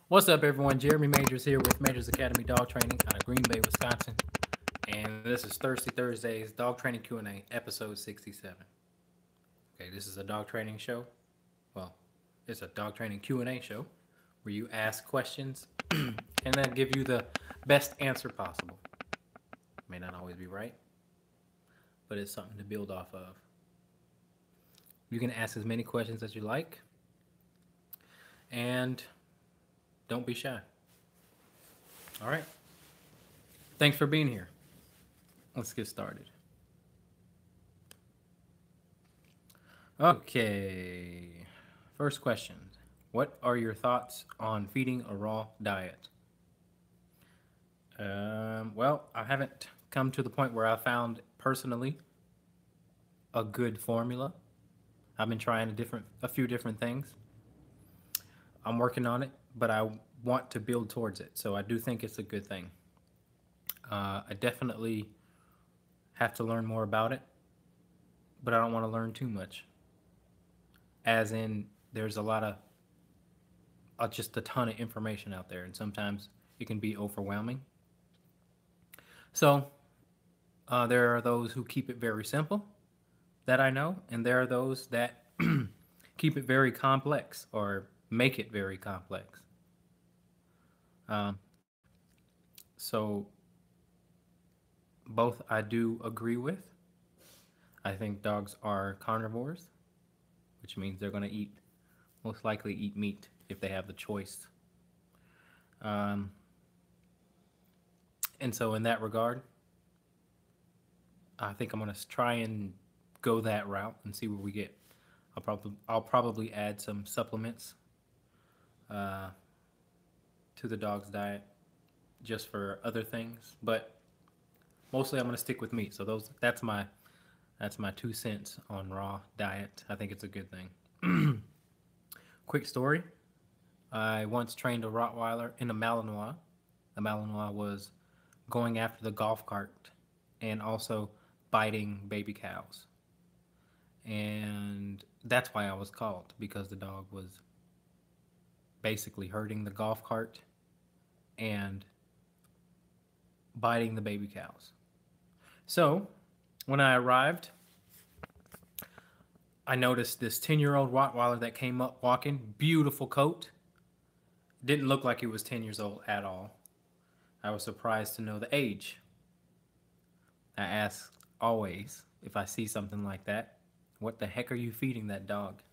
What's up, everyone? Jeremy Majors here with Majors Academy Dog Training out of Green Bay, Wisconsin. And this is Thirsty Thursdays Dog Training Q&A, episode 67. Okay, this is a dog training show. Well, it's a dog training Q&A show where you ask questions and then give you the best answer possible. May not always be right, but it's something to build off of. You can ask as many questions as you like, and don't be shy. All right. Thanks for being here. Let's get started. Okay. First question. What are your thoughts on feeding a raw diet? Well, I haven't come to the point where I found personally a good formula. I've been trying a few different things. I'm working on it, but I want to build towards it. So I do think it's a good thing. I definitely have to learn more about it, but I don't want to learn too much. As in, there's a lot of, just a ton of information out there, and sometimes it can be overwhelming. So there are those who keep it very simple that I know, and there are those that keep it very complex or make it very complex. Um, so both I do agree with. I think dogs are carnivores, which means they're going to most likely eat meat if they have the choice. Um, and so in that regard, I think I'm going to try and go that route and see where we get. I'll probably add some supplements uh, to the dog's diet just for other things, but mostly I'm going to stick with meat. So that's my 2 cents on raw diet. I think it's a good thing. Quick story. I once trained a Rottweiler in a Malinois. The Malinois was going after the golf cart and also biting baby cows. And that's why I was called, because the dog was basically hurting the golf cart and biting the baby cows. So when I arrived, I noticed this 10-year-old Rottweiler that came up walking, beautiful coat. Didn't look like he was 10 years old at all. I was surprised to know the age. I ask always, if I see something like that, what the heck are you feeding that dog?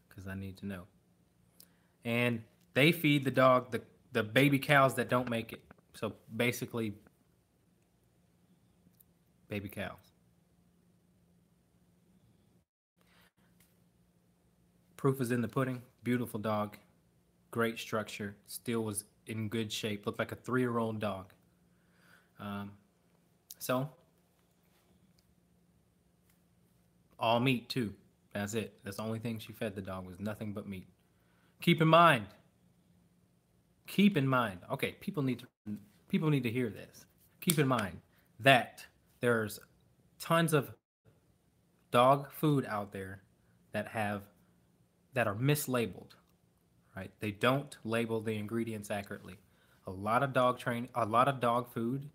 Because I need to know. And they feed the dog the baby cows that don't make it. So basically, baby cows. Proof is in the pudding. Beautiful dog. Great structure. Still was in good shape. Looked like a 3-year-old dog. So, all meat too. That's it. That's the only thing she fed the dog, was nothing but meat. Keep in mind. Okay, people need to hear this. Keep in mind that there's tons of dog food out there that are mislabeled, right? They don't label the ingredients accurately. A lot of dog food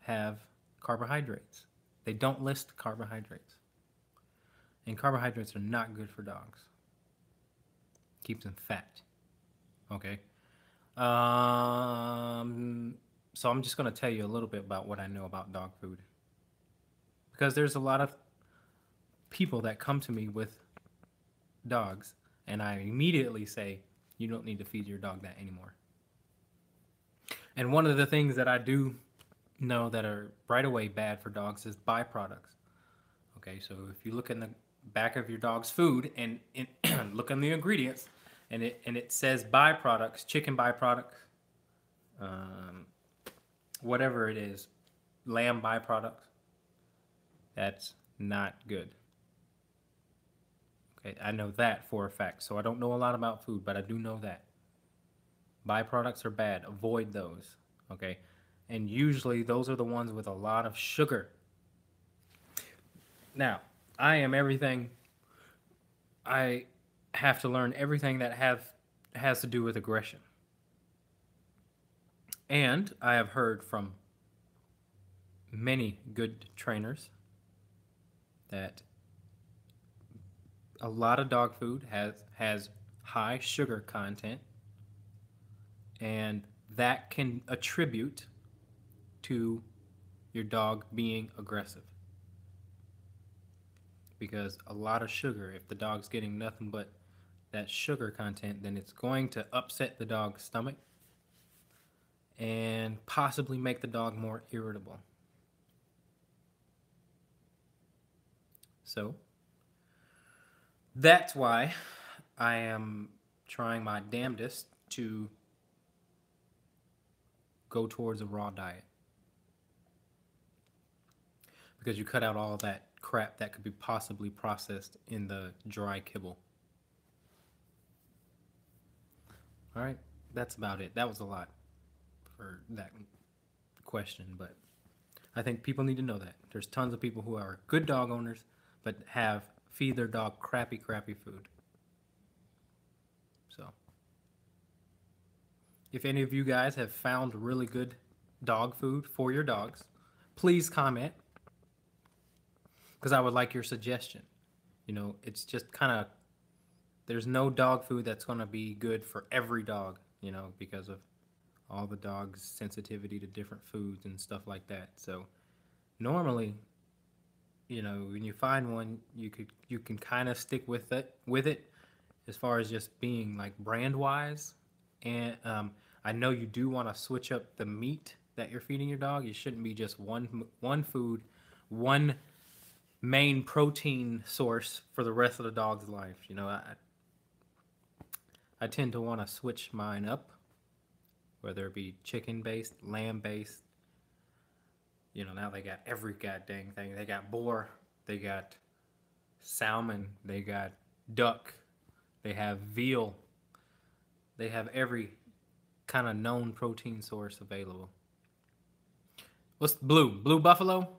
have carbohydrates. They don't list carbohydrates. And carbohydrates are not good for dogs. Keeps them fat. Okay? So I'm just going to tell you a little bit about what I know about dog food. Because there's a lot of people that come to me with dogs, and I immediately say, you don't need to feed your dog that anymore. And one of the things that I do know that are right away bad for dogs is byproducts. Okay, so if you look in the back of your dog's food and look on the ingredients, and it says byproducts, chicken byproducts, whatever it is, lamb byproducts, that's not good. Okay, I know that for a fact. So I don't know a lot about food, but I do know that. Byproducts are bad. Avoid those. Okay, and usually those are the ones with a lot of sugar. Now, I am everything. I have to learn everything that has to do with aggression. And I have heard from many good trainers that a lot of dog food has high sugar content, and that can attribute to your dog being aggressive. Because a lot of sugar, if the dog's getting nothing but that sugar content, then it's going to upset the dog's stomach and possibly make the dog more irritable. So that's why I am trying my damnedest to go towards a raw diet. Because you cut out all that crap that could be possibly processed in the dry kibble. All right, that's about it. That was a lot for that question, but I think people need to know that. There's tons of people who are good dog owners but feed their dog crappy food. So, if any of you guys have found really good dog food for your dogs, please comment because I would like your suggestion. It's just kind of, there's no dog food that's going to be good for every dog, because of all the dogs' sensitivity to different foods and stuff like that. So normally, when you find one, you can kind of stick with it as far as just being like brand wise. And I know you do want to switch up the meat that you're feeding your dog. You shouldn't be just one food, one main protein source for the rest of the dog's life. I tend to want to switch mine up, whether it be chicken based, lamb based. Now they got every goddamn thing. They got boar, they got salmon, they got duck, they have veal, they have every kind of known protein source available. What's blue? Blue buffalo?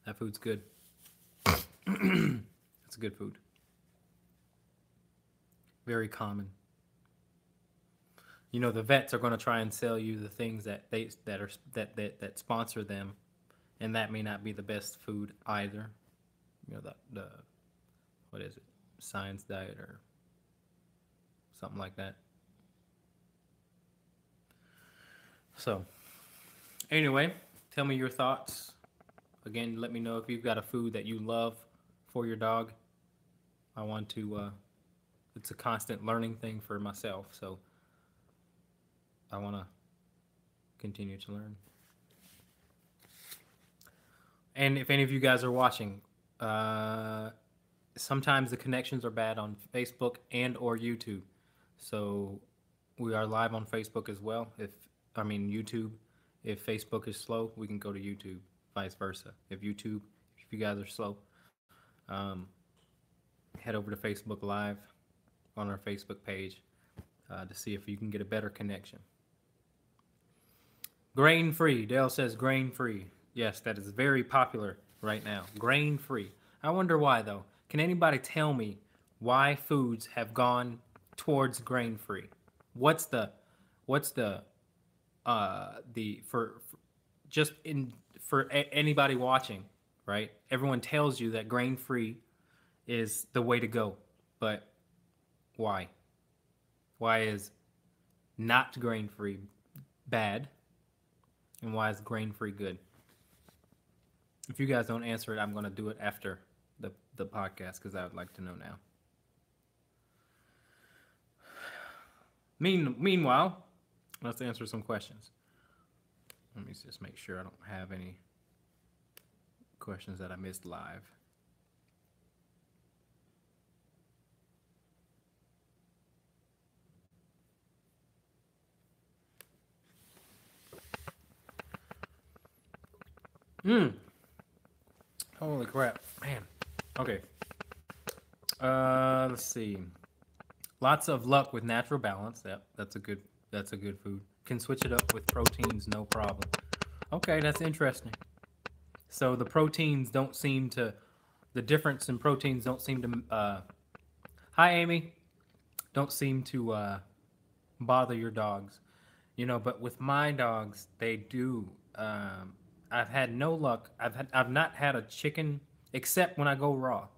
That food's good. It's a good food. Very common. The vets are going to try and sell you the things that sponsor them, and that may not be the best food either. The what is it? Science diet or something like that. So, anyway, tell me your thoughts. Again, let me know if you've got a food that you love for your dog. I want to. It's a constant learning thing for myself, so I want to continue to learn. And if any of you guys are watching, sometimes the connections are bad on Facebook and or YouTube. So we are live on Facebook as well. YouTube. If Facebook is slow, we can go to YouTube. Vice versa. If you guys are slow, head over to Facebook Live on our Facebook page to see if you can get a better connection. Grain-free. Dale says grain-free. Yes, that is very popular right now. Grain-free. I wonder why, though. Can anybody tell me why foods have gone towards grain-free? What's the for anybody watching, right? Everyone tells you that grain-free is the way to go, but why? Why is not grain-free bad, and why is grain-free good? If you guys don't answer it, I'm going to do it after the podcast because I would like to know now. Meanwhile, let's answer some questions. Let me just make sure I don't have any questions that I missed live. Holy crap, man. Okay. Let's see. Lots of luck with natural balance. Yep, that's a good food. Can switch it up with proteins, no problem. Okay, that's interesting. So the difference in proteins don't seem to, hi Amy, don't seem to bother your dogs. But with my dogs, they do. I've had no luck. I've not had a chicken except when I go raw.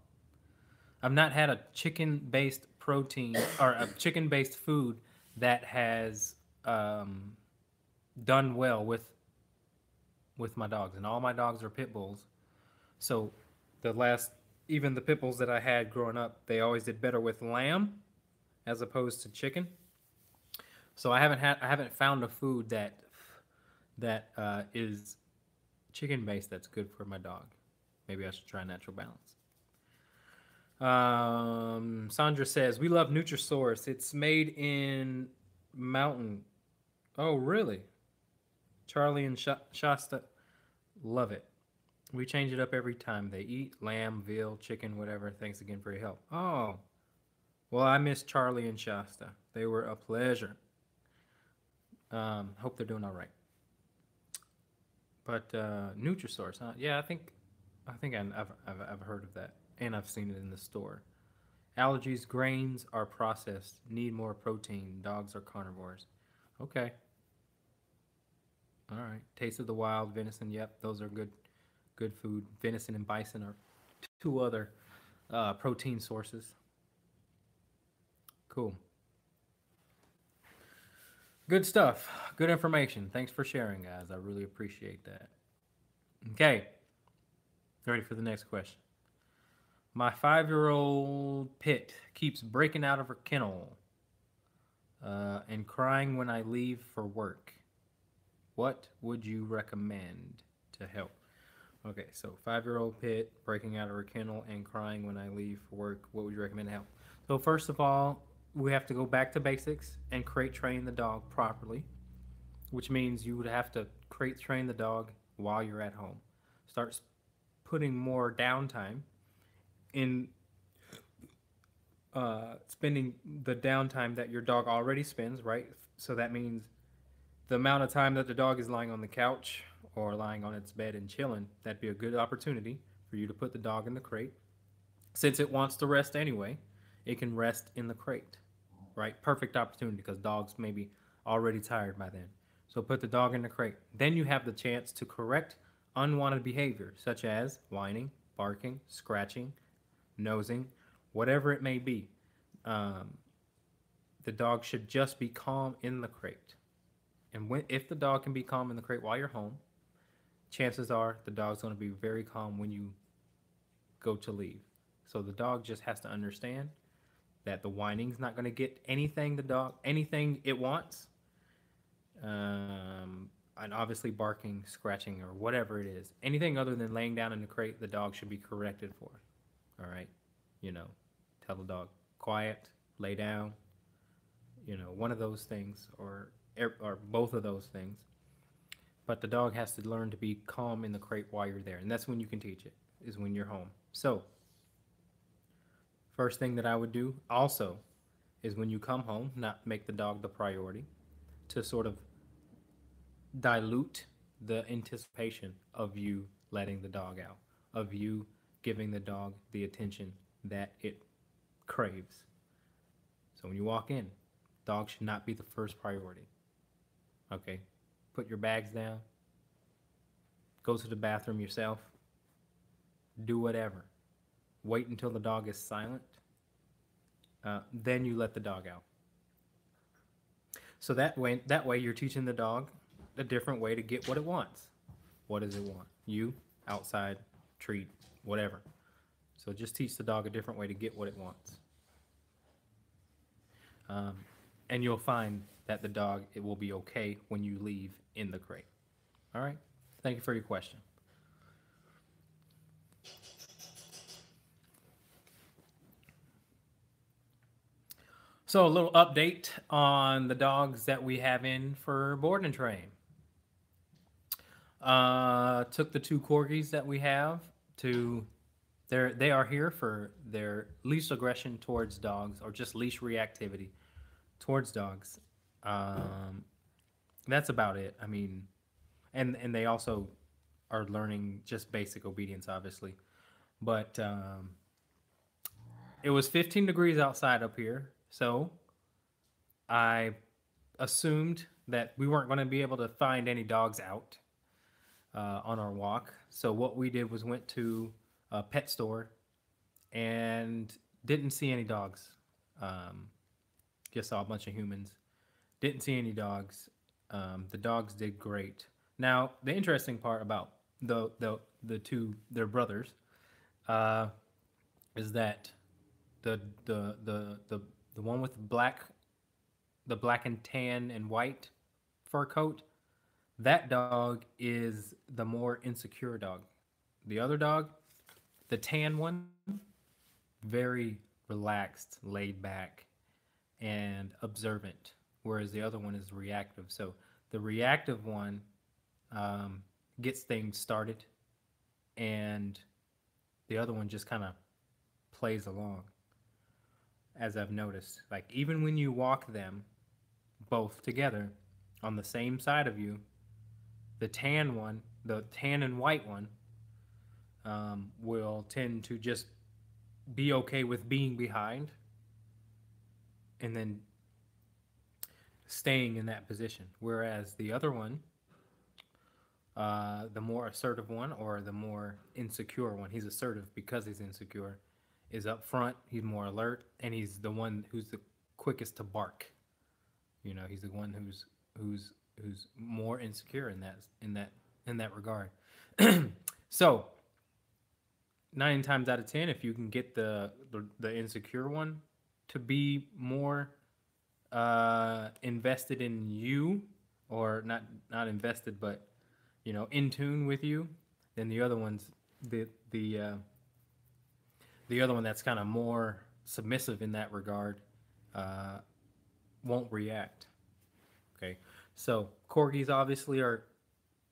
I've not had a chicken-based protein or a chicken-based food that has um, done well with my dogs, and all my dogs are pit bulls. So the last, even the pit bulls that I had growing up, they always did better with lamb as opposed to chicken. So I haven't found a food that is chicken based that's good for my dog. Maybe I should try Natural Balance. Sandra says we love Nutrisource. It's made in Mountain. Oh, really? Charlie and Shasta love it. We change it up every time they eat lamb, veal, chicken, whatever. Thanks again for your help. Oh, well, I miss Charlie and Shasta. They were a pleasure. Hope they're doing all right. But Nutrisource, huh? Yeah, I think I've heard of that, and I've seen it in the store. Allergies, grains are processed. Need more protein. Dogs are carnivores. Okay. All right. Taste of the wild, venison. Yep, those are good food. Venison and bison are two other protein sources. Cool. Good stuff. Good information. Thanks for sharing, guys. I really appreciate that. Okay. Ready for the next question. My 5-year-old Pit keeps breaking out of her kennel and crying when I leave for work. What would you recommend to help? Okay, so 5-year-old Pit breaking out of her kennel and crying when I leave for work. What would you recommend to help? So first of all, we have to go back to basics and crate train the dog properly, which means you would have to crate train the dog while you're at home. Start putting more downtime in spending the downtime that your dog already spends, right? So that means the amount of time that the dog is lying on the couch or lying on its bed and chilling, that'd be a good opportunity for you to put the dog in the crate. Since it wants to rest anyway, it can rest in the crate, right? Perfect opportunity because dogs may be already tired by then. So put the dog in the crate. Then you have the chance to correct unwanted behavior, such as whining, barking, scratching, nosing, whatever it may be. Um, the dog should just be calm in the crate. And if the dog can be calm in the crate while you're home, chances are the dog's going to be very calm when you go to leave. So the dog just has to understand that the whining's not going to get anything it wants. And obviously barking, scratching, or whatever it is. Anything other than laying down in the crate, the dog should be corrected for. All right? You know, tell the dog, quiet, lay down, one of those things, or both of those things. But the dog has to learn to be calm in the crate while you're there. And that's when you can teach it, is when you're home. So, first thing that I would do also is when you come home, not make the dog the priority, to sort of dilute the anticipation of you letting the dog out, of you giving the dog the attention that it craves. So when you walk in, dog should not be the first priority. Okay? Put your bags down, go to the bathroom yourself, do whatever. Wait until the dog is silent. Then you let the dog out. So that way you're teaching the dog a different way to get what it wants. What does it want? You, outside, treat, whatever. So just teach the dog a different way to get what it wants. And you'll find that the dog, it will be okay when you leave in the crate. All right? Thank you for your question. So a little update on the dogs that we have in for board and train. Took the two corgis that we have to they are here for their leash aggression towards dogs or just leash reactivity towards dogs. Um, that's about it. I mean, and they also are learning just basic obedience, obviously. But it was 15 degrees outside up here, so I assumed that we weren't going to be able to find any dogs out on our walk. So what we did was went to a pet store and didn't see any dogs. Um, just saw a bunch of humans. Didn't see any dogs. The dogs did great. Now the interesting part about the two their brothers uh, is that the the the the the one with the black and tan and white fur coat, that dog is the more insecure dog. The other dog, the tan one, very relaxed, laid back, and observant, whereas the other one is reactive. So the reactive one um, gets things started, and the other one just kind of plays along, as I've noticed. Like, even when you walk them both together on the same side of you, the tan and white one, will tend to just be okay with being behind and then staying in that position. Whereas the other one, the more assertive one or the more insecure one, he's assertive because he's insecure, is up front, he's more alert, and he's the one who's the quickest to bark. You know, he's the one who's more insecure in that regard. So 9 times out of 10, if you can get the insecure one to be more invested in you, or not invested, but in tune with you, then the the uh, the other one that's kind of more submissive in that regard uh, won't react. Okay, so corgis obviously are,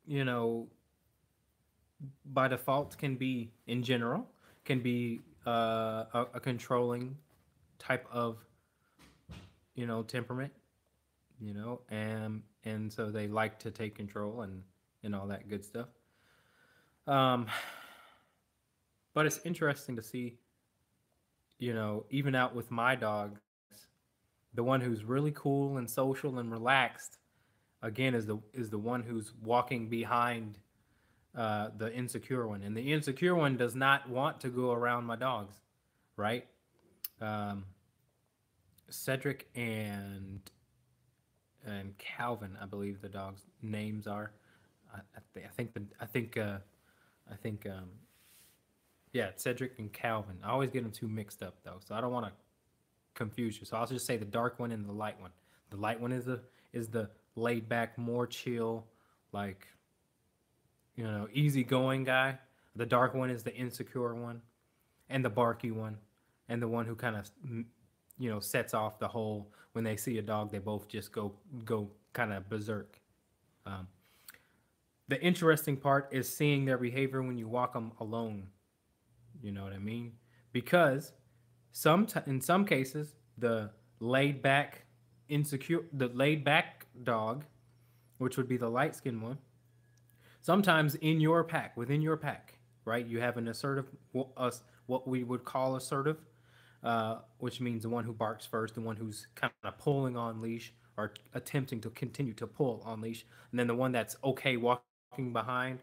you know, by default can be in general can be a controlling type of temperament, and so they like to take control and all that good stuff. Um, but it's interesting to see, even out with my dogs, the one who's really cool and social and relaxed, again, is the one who's walking behind the insecure one, and the insecure one does not want to go around my dogs, right? Um, Cedric and Calvin, I believe the dogs' names are. I think yeah, Cedric and Calvin. I always get them too mixed up though, so I don't want to confuse you. So I'll just say the dark one and the light one. The light one is the laid back, more chill, like easygoing guy. The dark one is the insecure one, and the barky one, and the one who kind of sets off the whole. When they see a dog, they both just go kind of berserk. Um, the interesting part is seeing their behavior when you walk them alone. You know what I mean? Because in some cases, the laid back dog, which would be the light skinned one, sometimes within your pack, right? You have an assertive, what we would call assertive, which means the one who barks first, the one who's kind of pulling on leash or attempting to continue to pull on leash, and then the one that's okay walking behind.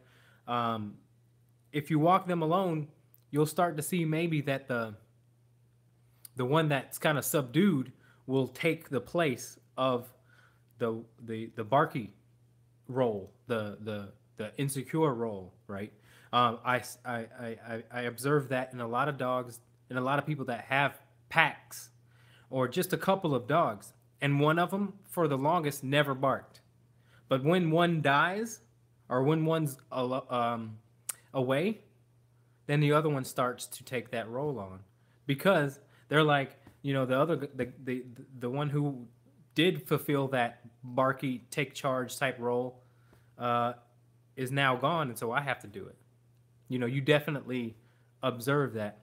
Um, if you walk them alone, you'll start to see maybe that the one that's kind of subdued will take the place of the barky role, the insecure role, right? I observe that in a lot of dogs and a lot of people that have packs or just a couple of dogs, and one of them for the longest never barked. But when one dies or when one's away, then the other one starts to take that role on, because they're like, the other the one who did fulfill that barky take charge type role uh, is now gone, and so I have to do it. You definitely observe that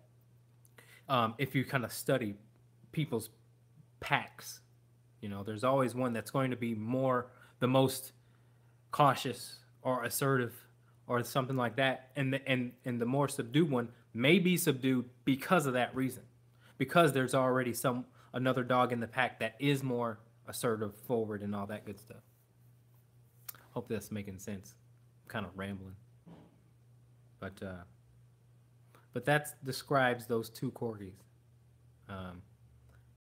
if you kind of study people's packs. There's always one that's going to be the most cautious or assertive or something like that, and the more subdued one may be subdued because of that reason, because there's already another dog in the pack that is more assertive, forward, and all that good stuff. Hope that's making sense. I'm kind of rambling, but that describes those two corgis.